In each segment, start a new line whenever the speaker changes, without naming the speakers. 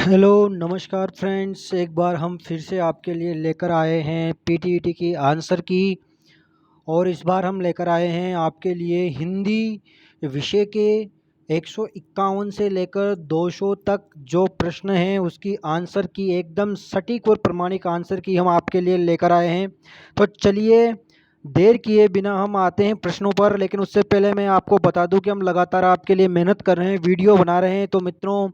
Hello नमस्कार friends, एक बार हम फिर से आपके लिए लेकर आए हैं पीटीईटी की आंसर की। और इस बार हम लेकर आए हैं आपके लिए हिंदी विषय के 151 से लेकर 200 तक जो प्रश्न हैं उसकी आंसर की एकदम सटीक और प्रमाणिक आंसर की हम आपके लिए लेकर आए हैं। तो चलिए देर किए बिना हम आते हैं प्रश्नों पर। लेकिन उससे पहले मैं आपको बता दूं कि हम लगातार आपके लिए मेहनत कर रहे हैं, वीडियो बना रहे हैं। तो मित्रों,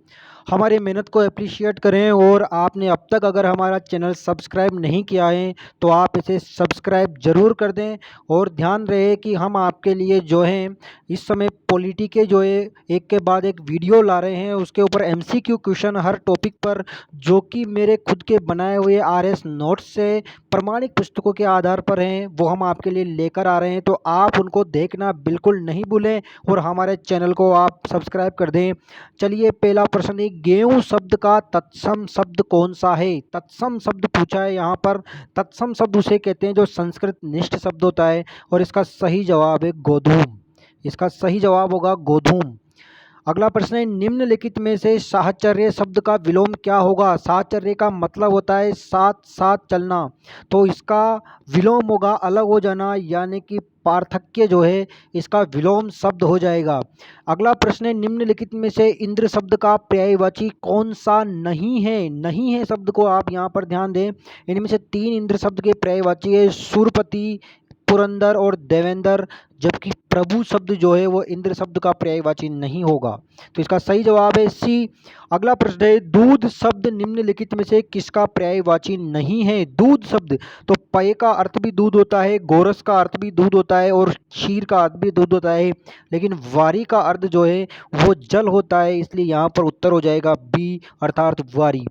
हमारी मेहनत को अप्रिशिएट करें। और आपने अब तक अगर हमारा चैनल सब्सक्राइब नहीं किया है तो आप इसे सब्सक्राइब ज़रूर कर दें। और ध्यान रहे कि हम आपके लिए जो है इस समय पॉलिटी के जो है एक के बाद एक वीडियो ला रहे हैं, उसके ऊपर एमसीक्यू क्वेश्चन हर टॉपिक पर, जो कि मेरे खुद के बनाए हुए आरएस नोट्स से प्रमाणिक पुस्तकों के आधार पर हैं, वो हम आपके लिए लेकर आ रहे हैं। तो आप उनको देखना बिल्कुल नहीं भूलें और हमारे चैनल को आप सब्सक्राइब कर दें। चलिए पहला प्रश्न है, गेहूं शब्द का तत्सम शब्द कौन सा है? तत्सम शब्द पूछा है यहाँ पर। तत्सम शब्द उसे कहते हैं जो संस्कृत निष्ठ शब्द होता है। और इसका सही जवाब है गोधूम। इसका सही जवाब होगा गोधूम। अगला प्रश्न है, निम्नलिखित में से साहचर्य शब्द का विलोम क्या होगा? साहचर्य का मतलब होता है साथ साथ चलना। तो इसका विलोम होगा अलग हो जाना, यानी कि पार्थक्य जो है इसका विलोम शब्द हो जाएगा। अगला प्रश्न है, निम्नलिखित में से इंद्र शब्द का पर्यायवाची कौन सा नहीं है? नहीं है शब्द को आप यहाँ पर ध्यान दें। इनमें से तीन इंद्र शब्द के पर्यायवाची है, सुरपति, पुरंदर और देवेंद्र। जबकि प्रभु शब्द जो है वो इंद्र शब्द का पर्यायवाची नहीं होगा। तो इसका सही जवाब है सी। अगला प्रश्न है, दूध शब्द निम्नलिखित में से किसका पर्यायवाची नहीं है? दूध शब्द, तो पेय का अर्थ भी दूध होता है, गोरस का अर्थ भी दूध होता है और क्षीर का अर्थ भी दूध होता है। लेकिन वारी का अर्थ जो है वो जल होता है, इसलिए यहाँ पर उत्तर हो जाएगा बी अर्थात वारी।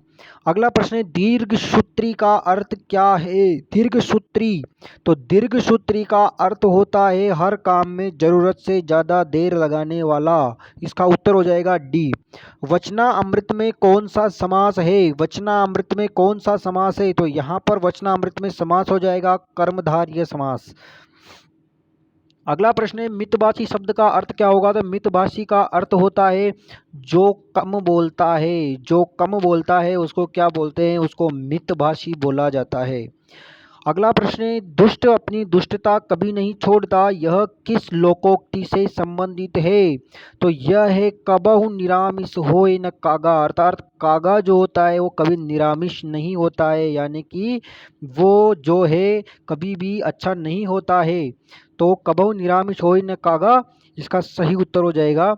अगला प्रश्न है, दीर्घसूत्री का अर्थ क्या है? दीर्घसूत्री, तो दीर्घसूत्री का अर्थ होता है हर काम में जरूरत से ज़्यादा देर लगाने वाला। इसका उत्तर हो जाएगा डी। वचनामृत में कौन सा समास है? वचनामृत में कौन सा समास है? तो यहाँ पर वचनामृत में समास हो जाएगा कर्मधारय समास। अगला प्रश्न है, मितभाषी शब्द का अर्थ क्या होगा? तो मितभाषी का अर्थ होता है जो कम बोलता है। जो कम बोलता है उसको क्या बोलते हैं? उसको मितभाषी बोला जाता है। अगला प्रश्न है, दुष्ट अपनी दुष्टता कभी नहीं छोड़ता, यह किस लोकोक्ति से संबंधित है? तो यह है कबहु निरामिष होय न कागा। अर्थात कागा जो होता है वो कभी निरामिष नहीं होता है, यानी कि वो जो है कभी भी अच्छा नहीं होता है। तो कबहु निरामिष होय न कागा, इसका सही उत्तर हो जाएगा।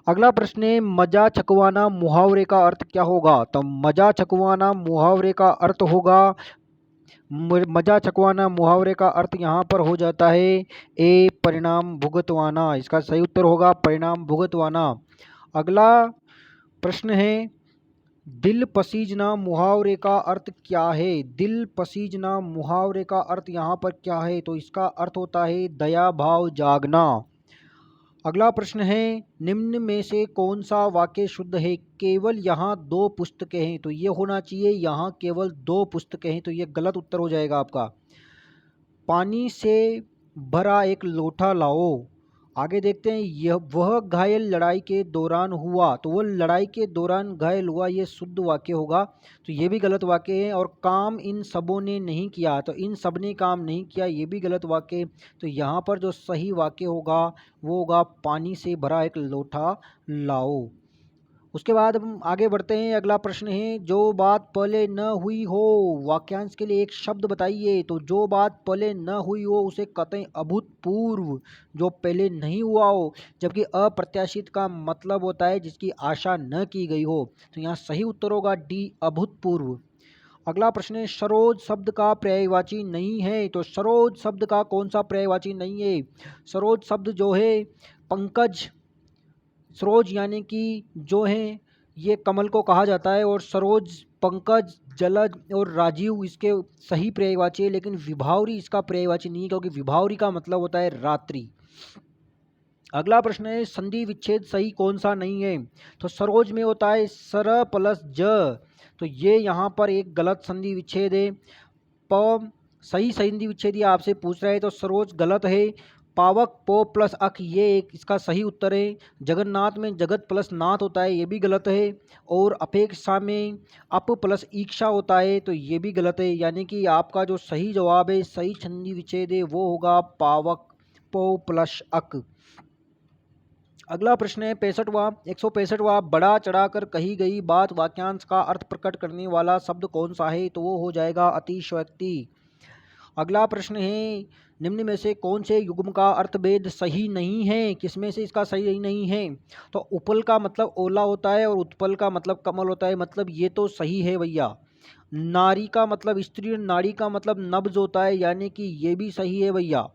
अगला प्रश्न है, मजा छकवाना मुहावरे का अर्थ क्या होगा? तो मजा छकवाना मुहावरे का अर्थ होगा, मजा चकवाना मुहावरे का अर्थ यहाँ पर हो जाता है ए परिणाम भुगतवाना। इसका सही उत्तर होगा परिणाम भुगतवाना। अगला प्रश्न है, दिल पसीजना मुहावरे का अर्थ क्या है? दिल पसीजना मुहावरे का अर्थ यहाँ पर क्या है? तो इसका अर्थ होता है दया भाव जागना। अगला प्रश्न है, निम्न में से कौन सा वाक्य शुद्ध है? केवल यहाँ दो पुस्तकें हैं। तो ये होना चाहिए यहाँ केवल दो पुस्तकें हैं, तो ये गलत उत्तर हो जाएगा आपका। पानी से भरा एक लोटा लाओ। आगे देखते हैं, यह वह घायल लड़ाई के दौरान हुआ। तो वो लड़ाई के दौरान घायल हुआ, ये शुद्ध वाक्य होगा। तो ये भी गलत वाक्य है। और काम इन सबों ने नहीं किया, तो इन सब ने काम नहीं किया, ये भी गलत वाक्य। तो यहाँ पर जो सही वाक्य होगा वो होगा पानी से भरा एक लोटा लाओ। उसके बाद हम आगे बढ़ते हैं। अगला प्रश्न है, जो बात पहले न हुई हो, वाक्यांश के लिए एक शब्द बताइए। तो जो बात पहले न हुई हो उसे कहते हैं अभूतपूर्व, जो पहले नहीं हुआ हो। जबकि अप्रत्याशित का मतलब होता है जिसकी आशा न की गई हो। तो यहाँ सही उत्तर होगा डी अभूतपूर्व। अगला प्रश्न है, सरोज शब्द का पर्यायवाची नहीं है। तो सरोज शब्द का कौन सा पर्यायवाची नहीं है? सरोज शब्द जो है पंकज, सरोज यानी कि जो है ये कमल को कहा जाता है। और सरोज, पंकज, जलज और राजीव इसके सही पर्यायवाची है। लेकिन विभावरी इसका पर्यायवाची नहीं है, क्योंकि विभावरी का मतलब होता है रात्रि। अगला प्रश्न है, संधि विच्छेद सही कौन सा नहीं है? तो सरोज में होता है सर प्लस ज। तो ये यहाँ पर एक गलत संधि विच्छेद है। प सही संधि विच्छेद ये आपसे पूछ रहा है, तो सरोज गलत है। पावक पो प्लस अक, ये एक इसका सही उत्तर है। जगन्नाथ में जगत प्लस नाथ होता है, ये भी गलत है। और अपेक्षा में अप प्लस ईक्षा होता है, तो ये भी गलत है। यानी कि आपका जो सही जवाब है, सही संधि विच्छेद है, वो होगा पावक पो प्लस अक। अगला प्रश्न है 65वां 165वां, बढ़ा चढ़ाकर कही गई बात वाक्यांश का अर्थ प्रकट करने वाला शब्द कौन सा है, तो वो हो जाएगा अतिशयोक्ति। अगला प्रश्न है, निम्न में से कौन से युग्म का अर्थभेद सही नहीं है, किसमें से इसका सही नहीं है। तो उपल का मतलब ओला होता है और उत्पल का मतलब कमल होता है, मतलब ये तो सही है भैया। नारी का मतलब स्त्री और नाड़ी का मतलब नब्ज होता है, यानी कि ये भी सही है भैया।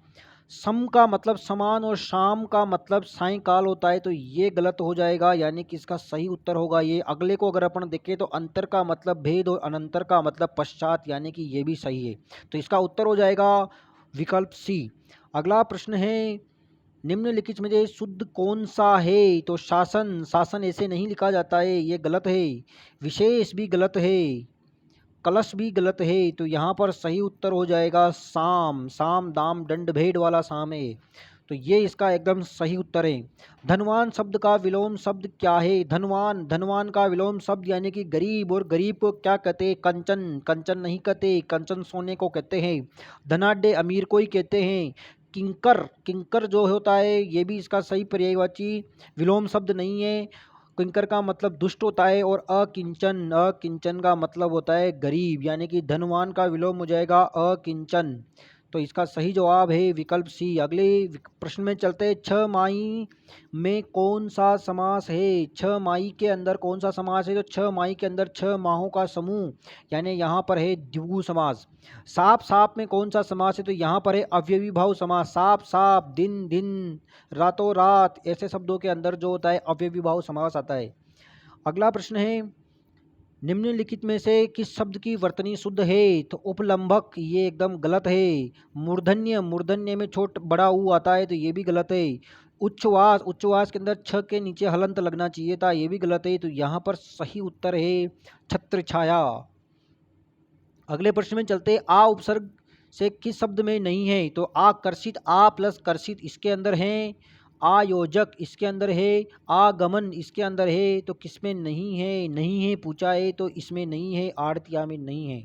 सम का मतलब समान और शाम का मतलब सायंकाल होता है, तो ये गलत हो जाएगा, यानी कि इसका सही उत्तर होगा ये। अगले को अगर अपन देखें तो अंतर का मतलब भेद और अनंतर का मतलब पश्चात, यानी कि ये भी सही है, तो इसका उत्तर हो जाएगा विकल्प सी। अगला प्रश्न है, निम्नलिखित में से शुद्ध कौन सा है, तो शासन, शासन ऐसे नहीं लिखा जाता है, ये गलत है। विशेष भी गलत है, कलश भी गलत है, तो यहाँ पर सही उत्तर हो जाएगा साम, साम दाम दंड भेद वाला साम है, तो ये इसका एकदम सही उत्तर है। धनवान शब्द का विलोम शब्द क्या है, धनवान, धनवान का विलोम शब्द यानी कि गरीब, और गरीब को क्या कहते हैं, कंचन, कंचन नहीं कहते, कंचन सोने को कहते हैं। धनाढ्य अमीर को ही कहते हैं। किंकर, किंकर जो होता है ये भी इसका सही पर्यायवाची विलोम शब्द नहीं है। किंकर का मतलब दुष्ट होता है, और अकिंचन, अकिंचन का मतलब होता है गरीब, यानी कि धनवान का विलोम हो जाएगा अकिंचन, तो इसका सही जवाब है विकल्प सी। अगले प्रश्न में चलते हैं, छह माही में कौन सा समास है, छह माही के अंदर कौन सा समास है, तो छह माही के अंदर छह माहों का समूह, यानी यहाँ पर है द्विगु समास। साप, साप में कौन सा समास है, तो यहाँ पर है अव्ययी भाव समास। साप साप, दिन दिन, रातों रात, ऐसे शब्दों के अंदर जो होता है अव्ययी भाव समास आता है। अगला प्रश्न है, निम्नलिखित में से किस शब्द की वर्तनी शुद्ध है, तो उपलंबक, ये एकदम गलत है। मूर्धन्य, मूर्धन्य में छोट बड़ा ऊ आता है, तो ये भी गलत है। उच्छ्वास, उच्छ्वास के अंदर छ के नीचे हलंत लगना चाहिए था, ये भी गलत है, तो यहाँ पर सही उत्तर है छत्र छाया। अगले प्रश्न में चलते, आ उपसर्ग से किस शब्द में नहीं है, तो आकर्षित, आ प्लस कर्षित इसके अंदर है, आयोजक इसके अंदर है, आगमन इसके अंदर है, तो किसमें नहीं है, नहीं है पूछा है तो इसमें नहीं है, आड़तिया में नहीं है।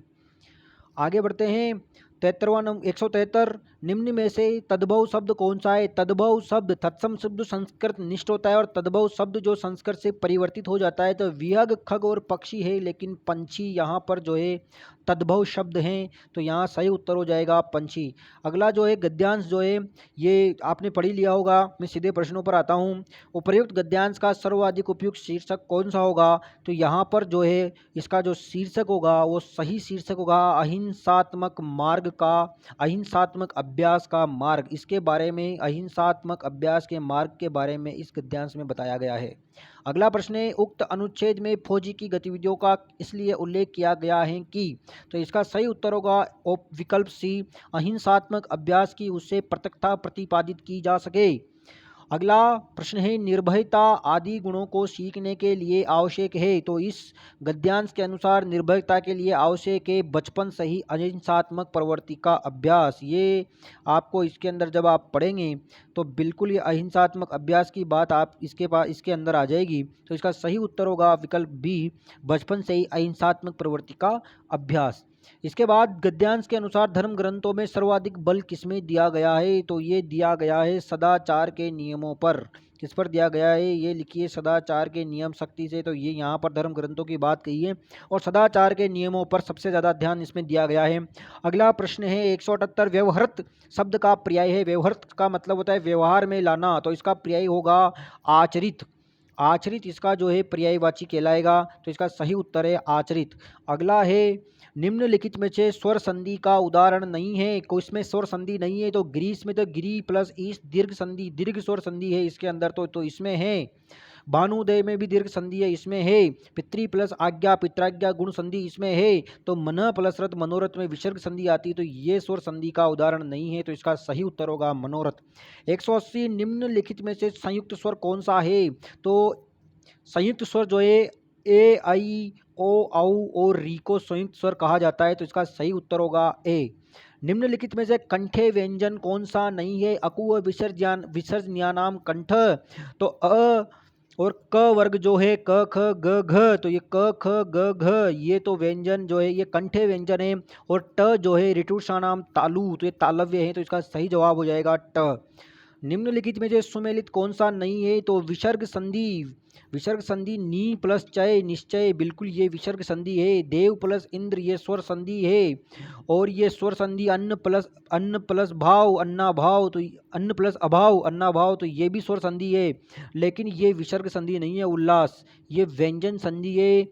आगे बढ़ते हैं, 73वां नंबर 173, निम्न में से तद्भव शब्द कौन सा है। तद्भव शब्द, तत्सम शब्द संस्कृत निष्ठ होता है, और तद्भव शब्द जो संस्कृत से परिवर्तित हो जाता है, तो विहग, खग और पक्षी है, लेकिन पंछी यहाँ पर जो है तद्भव शब्द हैं, तो यहाँ सही उत्तर हो जाएगा पंछी। अगला जो है गद्यांश जो है, ये आपने पढ़ ही लिया होगा, मैं सीधे प्रश्नों पर आता हूँ। उपर्युक्त गद्यांश का सर्वाधिक उपयुक्त शीर्षक कौन सा होगा, तो यहाँ पर जो है इसका जो शीर्षक होगा वो सही शीर्षक होगा अहिंसात्मक मार्ग का, अहिंसात्मक अभ्यास का मार्ग, इसके बारे में, अहिंसात्मक अभ्यास के मार्ग के बारे में इस गद्यांश में बताया गया है। अगला प्रश्न है, उक्त अनुच्छेद में फौजी की गतिविधियों का इसलिए उल्लेख किया गया है कि, तो इसका सही उत्तर होगा विकल्प सी, अहिंसात्मक अभ्यास की उससे पृथकता प्रतिपादित की जा सके। अगला प्रश्न है, निर्भयता आदि गुणों को सीखने के लिए आवश्यक है, तो इस गद्यांश के अनुसार निर्भयता के लिए आवश्यक है बचपन से ही अहिंसात्मक प्रवृत्ति का अभ्यास। ये आपको इसके अंदर जब आप पढ़ेंगे तो बिल्कुल ये अहिंसात्मक अभ्यास की बात आप इसके अंदर आ जाएगी, तो इसका सही उत्तर होगा विकल्प बी, बचपन से ही अहिंसात्मक प्रवृत्ति का अभ्यास। इसके बाद गद्यांश के अनुसार धर्म ग्रंथों में सर्वाधिक बल किसमें दिया गया है, तो ये दिया गया है सदाचार के नियमों पर। किस पर दिया गया है, ये लिखिए सदाचार के नियम शक्ति से, तो ये यहाँ पर धर्म ग्रंथों की बात कही है, और सदाचार के नियमों पर सबसे ज़्यादा ध्यान इसमें दिया गया है। अगला प्रश्न है 178, व्यवहृत शब्द का पर्याय है, व्यवहृत का मतलब होता है व्यवहार में लाना, तो इसका पर्याय होगा आचरित, आचरित इसका जो है पर्यायवाची कहलाएगा, तो इसका सही उत्तर है आचरित। अगला है, निम्नलिखित में से स्वर संधि का उदाहरण नहीं है, कोई इसमें स्वर संधि नहीं है, तो ग्रीस में तो गिरी प्लस ईस दीर्घ संधि, दीर्घ स्वर संधि है इसके अंदर, तो इसमें है। भानुदय में भी दीर्घ संधि है, इसमें है। पितृ प्लस आज्ञा, पित्राज्ञा गुण संधि इसमें है, तो मन प्लस रथ, मनोरथ में विसर्ग संधि आती है, तो ये स्वर संधि का उदाहरण नहीं है, तो इसका सही उत्तर होगा मनोरथ। 180, निम्नलिखित में से संयुक्त स्वर कौन सा है, तो संयुक्त स्वर जो है ए आई ओ औ और री को संयुक्त स्वर कहा जाता है, तो इसका सही उत्तर होगा ए। निम्नलिखित में से कंठे व्यंजन कौन सा नहीं है? अकु विसर्जन्यानाम कंठ। तो अ और क वर्ग जो है क ख ग घ, तो ये क ख ग घ ये तो व्यंजन जो है ये कंठे व्यंजन है। और ट जो है ऋटुषाणाम तालु, तो ये तालव्य है, तो इसका सही जवाब हो जाएगा ट। निम्नलिखित में से सुमेलित कौन सा नहीं है? तो विसर्ग संधि। विसर्ग संधि नी प्लस चय निश्चय, बिल्कुल ये विसर्ग संधि है। देव प्लस इंद्र ये स्वर संधि है। और ये स्वर संधि अन्न प्लस भाव अन्ना भाव, तो अन्न प्लस अभाव अन्ना भाव, तो ये भी स्वर संधि है, लेकिन ये विसर्ग संधि नहीं है। उल्लास ये व्यंजन संधि है।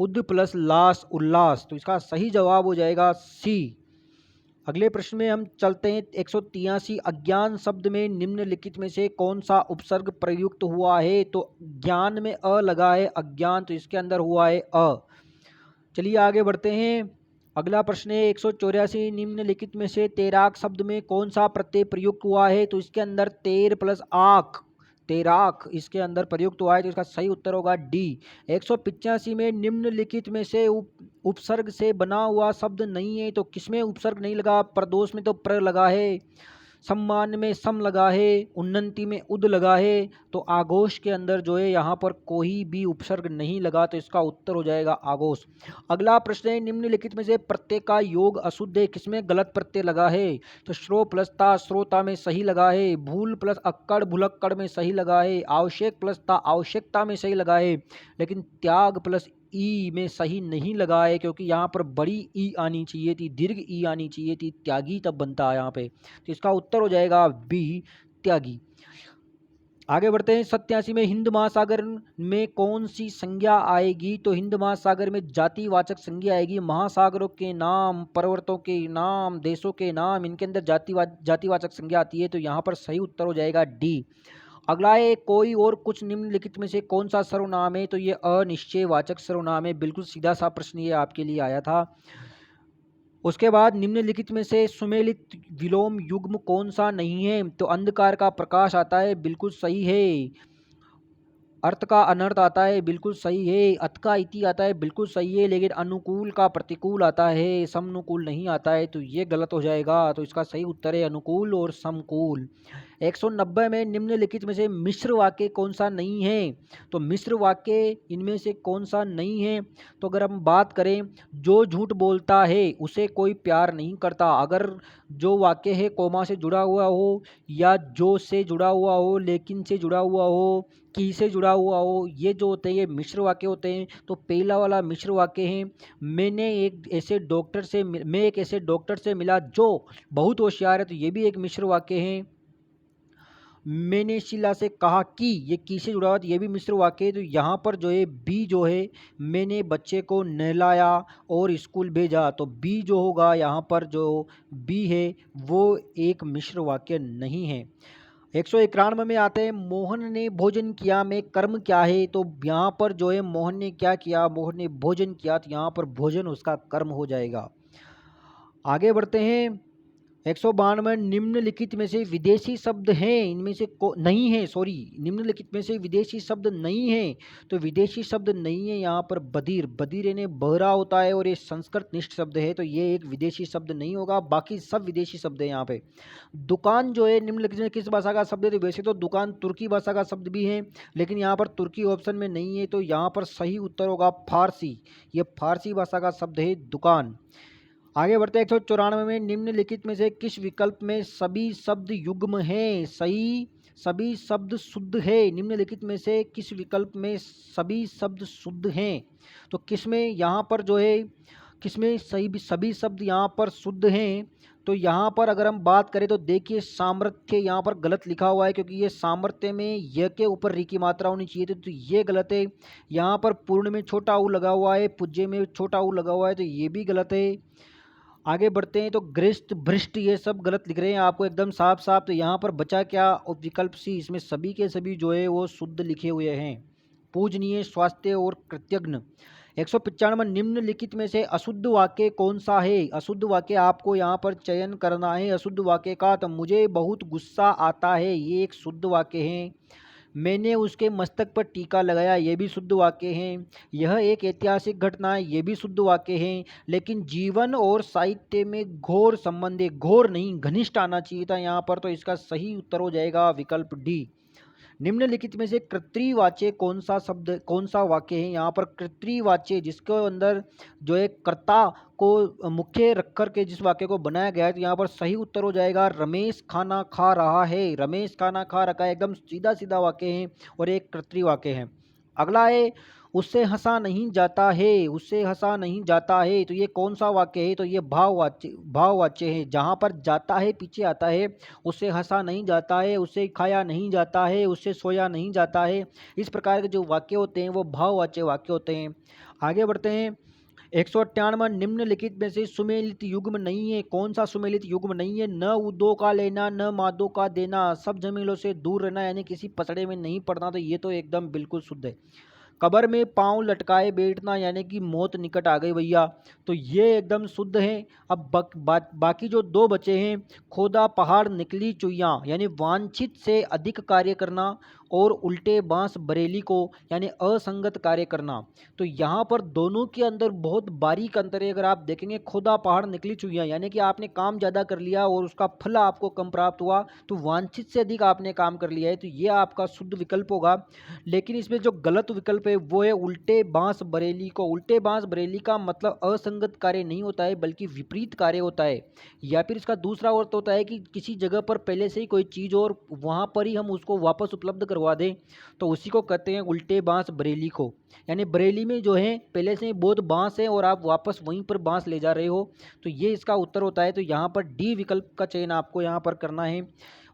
उद प्लस लास उल्लास, तो इसका सही जवाब हो जाएगा सी। अगले प्रश्न में हम चलते हैं 183। अज्ञान शब्द में निम्नलिखित में से कौन सा उपसर्ग प्रयुक्त हुआ है? तो ज्ञान में अ लगा है, अज्ञान, तो इसके अंदर हुआ है अ। चलिए आगे बढ़ते हैं। अगला प्रश्न है 184। निम्नलिखित में से तैराक शब्द में कौन सा प्रत्यय प्रयुक्त हुआ है? तो इसके अंदर तेर प्लस आख, तैराक इसके अंदर प्रयुक्त हुआ है, तो इसका सही उत्तर होगा डी। 185 में निम्नलिखित में से उपसर्ग से बना हुआ शब्द नहीं है, तो किसमें उपसर्ग नहीं लगा? प्रदोष में तो प्र लगा है, सम्मान में सम लगा है, उन्नति में उद लगा है, तो आघोष के अंदर जो है यहाँ पर कोई भी उपसर्ग नहीं लगा, तो इसका उत्तर हो जाएगा आघोष। अगला प्रश्न है निम्नलिखित में से प्रत्यय का योग अशुद्ध है, किसमें गलत प्रत्यय लगा है? तो श्रो प्लस ता श्रोता में सही लगा है। भूल प्लस अक्कड़ भुलक्कड़ में सही लगा है। आवश्यक प्लस ता आवश्यकता में सही लगा है। लेकिन त्याग प्लस ई में सही नहीं लगा है, क्योंकि यहाँ पर बड़ी ई आनी चाहिए थी, दीर्घ ई आनी चाहिए थी, त्यागी तब बनता है यहाँ पे, तो इसका उत्तर हो जाएगा बी त्यागी। आगे बढ़ते हैं 87 में हिंद महासागर में कौन सी संज्ञा आएगी? तो हिंद महासागर में जातिवाचक संज्ञा आएगी। महासागरों के नाम, पर्वतों के नाम, देशों के नाम, इनके अंदर जातिवाचक संज्ञा आती है, तो यहाँ पर सही उत्तर हो जाएगा डी। अगला है कोई और कुछ निम्नलिखित में से कौन सा सर्वनाम है? तो ये अनिश्चयवाचक सर्वनाम है, बिल्कुल सीधा सा प्रश्न ये आपके लिए आया था। उसके बाद निम्नलिखित में से सुमेलित विलोम युग्म कौन सा नहीं है? तो अंधकार का प्रकाश आता है, बिल्कुल सही है। अर्थ का अनर्थ आता है, बिल्कुल सही है। अथ का इति आता है, बिल्कुल सही है। लेकिन अनुकूल का प्रतिकूल आता है, समनुकूल नहीं आता है, तो ये गलत हो जाएगा। तो इसका सही उत्तर है अनुकूल और समकूल। 190 में निम्नलिखित में से मिश्र वाक्य कौन सा नहीं है? तो मिश्र वाक्य इनमें से कौन सा नहीं है? तो अगर हम बात करें, जो झूठ बोलता है उसे कोई प्यार नहीं करता, अगर जो वाक्य है कोमा से जुड़ा हुआ हो, या जो से जुड़ा हुआ हो, लेकिन से जुड़ा हुआ हो, की से जुड़ा हुआ हो, ये जो होते हैं ये मिश्र वाक्य होते हैं। तो पहला वाला मिश्र वाक्य है, मैं एक ऐसे डॉक्टर से मिला जो बहुत होशियार है, तो ये भी एक मिश्र वाक्य है। मैंने शीला से कहा कि, ये की से जुड़ा हुआ, तो ये भी मिश्र वाक्य है। तो यहाँ पर जो है बी जो है, मैंने बच्चे को नहलाया और स्कूल भेजा, तो बी जो होगा यहाँ पर जो बी है वो एक मिश्र वाक्य नहीं है। 191 में आते हैं, मोहन ने भोजन किया में कर्म क्या है? तो यहाँ पर जो है मोहन ने क्या किया? मोहन ने भोजन किया, तो यहाँ पर भोजन उसका कर्म हो जाएगा। आगे बढ़ते हैं 192। निम्नलिखित में से विदेशी शब्द हैं, इनमें से नहीं है, सॉरी, निम्नलिखित में से विदेशी शब्द नहीं है। तो विदेशी शब्द नहीं है यहाँ पर बधिर, बधिर यानी बहरा होता है और ये संस्कृत निष्ठ शब्द है, तो ये एक विदेशी शब्द नहीं होगा। बाकी सब विदेशी शब्द है यहाँ पे। दुकान जो है निम्नलिखित में किस भाषा का शब्द है? तो वैसे तो दुकान तुर्की भाषा का शब्द भी है, लेकिन यहाँ पर तुर्की ऑप्शन में नहीं है, तो यहाँ पर सही उत्तर होगा फारसी। ये फारसी भाषा का शब्द है दुकान। आगे बढ़ते हैं 194 में, निम्नलिखित में से किस विकल्प में सभी शब्द युग्म हैं? सही, सभी शब्द शुद्ध है। निम्नलिखित में से किस विकल्प में सभी शब्द शुद्ध हैं? तो किसमें यहाँ पर जो है, किसमें सभी शब्द यहाँ पर शुद्ध हैं? तो यहाँ पर अगर हम बात करें तो देखिए, सामर्थ्य यहाँ पर गलत लिखा हुआ है, क्योंकि ये सामर्थ्य में य के ऊपर री की मात्रा होनी चाहिए थी, तो ये गलत है। यहाँ पर पूर्ण में छोटा ऊ लगा हुआ है, पुज्य में छोटा ऊ लगा हुआ है, तो ये भी गलत है। आगे बढ़ते हैं तो ग्रस्त भ्रष्ट ये सब गलत लिख रहे हैं आपको एकदम साफ साफ। तो यहाँ पर बचा क्या? विकल्प सी, इसमें सभी के सभी जो है वो शुद्ध लिखे हुए हैं। पूजनीय, स्वास्थ्य और कृतज्ञ। 195 निम्नलिखित में से अशुद्ध वाक्य कौन सा है? अशुद्ध वाक्य आपको यहाँ पर चयन करना है अशुद्ध वाक्य का। तो मुझे बहुत गुस्सा आता है, ये एक शुद्ध वाक्य है। मैंने उसके मस्तक पर टीका लगाया, ये भी शुद्ध वाक्य है। यह एक ऐतिहासिक घटना है, ये भी शुद्ध वाक्य है। लेकिन जीवन और साहित्य में घोर संबंध है, घोर नहीं घनिष्ठ आना चाहिए था यहाँ पर, तो इसका सही उत्तर हो जाएगा विकल्प डी। निम्नलिखित में से कर्तृवाच्य कौन सा शब्द, कौन सा वाक्य है? यहाँ पर कर्तृवाच्य जिसके अंदर जो है कर्ता को मुख्य रख कर के जिस वाक्य को बनाया गया है, तो यहाँ पर सही उत्तर हो जाएगा रमेश खाना खा रहा है। रमेश खाना खा रखा है, एकदम सीधा सीधा वाक्य है और एक कर्तृवाक्य है। अगला है उससे हंसा नहीं जाता है, उससे हंसा नहीं जाता है, तो ये कौन सा वाक्य है? तो ये भाववाच्य है। जहाँ पर जाता है पीछे आता है, उससे हंसा नहीं जाता है, उससे खाया नहीं जाता है, उससे सोया नहीं जाता है, इस प्रकार के जो वाक्य होते हैं वो भाववाच्य वाक्य होते हैं। आगे बढ़ते हैं। 198 निम्नलिखित में से सुमेलित युग्म नहीं है। कौन सा सुमेलित युग्म नहीं है? न उदों का लेना, न मादों का देना, सब झमेलों से दूर रहना, यानी किसी पचड़े में नहीं पड़ना, तो ये तो एकदम बिल्कुल शुद्ध है। कब्र में पांव लटकाए बैठना, यानी कि मौत निकट आ गई भैया, तो ये एकदम शुद्ध है। अब बाकी जो दो बचे हैं, खोदा पहाड़ निकली चुइयां, यानी वांछित से अधिक कार्य करना, और उल्टे बांस बरेली को, यानी असंगत कार्य करना। तो यहाँ पर दोनों के अंदर बहुत बारीक अंतर है। अगर आप देखेंगे, खोदा पहाड़ निकली चुइयां, यानी कि आपने काम ज़्यादा कर लिया और उसका फल आपको कम प्राप्त हुआ, तो वांछित से अधिक आपने काम कर लिया है, तो ये आपका शुद्ध विकल्प होगा। लेकिन इसमें जो गलत विकल्प है वो है उल्टे बांस बरेली को। उल्टे बांस बरेली का मतलब असंगत कार्य नहीं होता है, बल्कि विपरीत कार्य होता है। या फिर इसका दूसरा अर्थ होता है कि किसी जगह पर पहले से ही कोई चीज़ और वहाँ पर ही हम उसको वापस उपलब्ध करवा दें, तो उसी को कहते हैं उल्टे बांस बरेली को। यानी बरेली में जो है पहले से ही बहुत बांस है और आप वापस वहीं पर बांस ले जा रहे हो, तो ये इसका उत्तर होता है। तो यहाँ पर डी विकल्प का चयन आपको यहाँ पर करना है।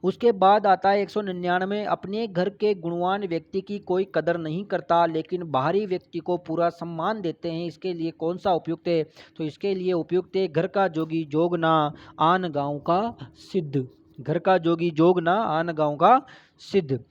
उसके बाद आता है 199, अपने घर के गुणवान व्यक्ति की कोई कदर नहीं करता, लेकिन बाहरी व्यक्ति को पूरा सम्मान देते हैं, इसके लिए कौन सा उपयुक्त है? तो इसके लिए उपयुक्त है घर का जोगी जोगना, आन गाँव का सिद्ध। घर का जोगी जोगना, आन गाँव का सिद्ध।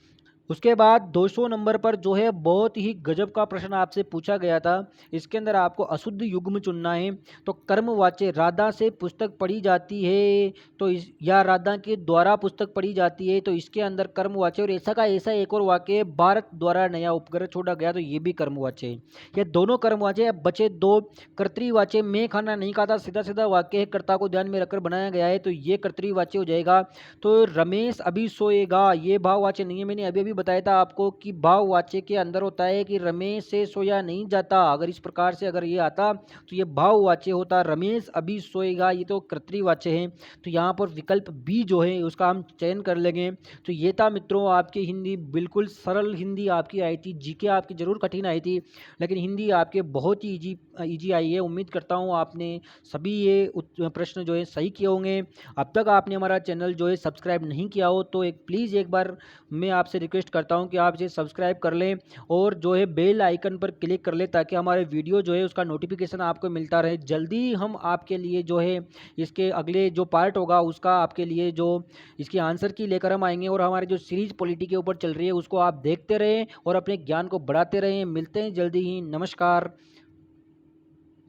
उसके बाद 200 नंबर पर जो है बहुत ही गजब का प्रश्न आपसे पूछा गया था। इसके अंदर आपको अशुद्ध युग्म चुनना है। तो कर्मवाच्य, राधा से पुस्तक पढ़ी जाती है, तो या राधा के द्वारा पुस्तक पढ़ी जाती है, तो इसके अंदर कर्मवाच्य। और ऐसा का ऐसा एक और वाक्य है, भारत द्वारा नया उपग्रह छोड़ा गया, तो ये भी कर्मवाच्य है। ये दोनों कर्मवाच्य है। बचे दो कर्तृवाच्य, मैं खाना नहीं खाता, सीधा सीधा वाक्य है, कर्ता को ध्यान में रखकर बनाया गया है, तो ये कर्तृवाच्य हो जाएगा। तो रमेश अभी सोएगा, ये भाववाच्य नहीं है। मैंने अभी अभी बताया था आपको कि भाववाच्य के अंदर होता है कि रमेश से सोया नहीं जाता। अगर इस प्रकार से अगर ये आता तो ये भाववाच्य होता। रमेश अभी सोएगा, ये तो कर्तृवाच्य है। तो यहाँ पर विकल्प बी जो है उसका हम चयन कर लेंगे। तो ये था मित्रों आपकी हिंदी, बिल्कुल सरल हिंदी आपकी आई थी। जीके आपकी जरूर कठिन आई थी, लेकिन हिंदी आपके बहुत ही ईजी आई है। उम्मीद करता हूँ आपने सभी ये प्रश्न जो है सही किए होंगे। अब तक आपने हमारा चैनल जो है सब्सक्राइब नहीं किया हो, तो प्लीज़ एक बार मैं आपसे रिक्वेस्ट करता हूं कि आप इसे सब्सक्राइब कर लें और जो है बेल आइकन पर क्लिक कर लें, ताकि हमारे वीडियो जो है उसका नोटिफिकेशन आपको मिलता रहे। जल्दी हम आपके लिए जो है इसके अगले जो पार्ट होगा उसका आपके लिए जो इसकी आंसर की लेकर हम आएंगे, और हमारी जो सीरीज पॉलिटी के ऊपर चल रही है उसको आप देखते रहें और अपने ज्ञान को बढ़ाते रहें। मिलते हैं जल्दी ही, नमस्कार।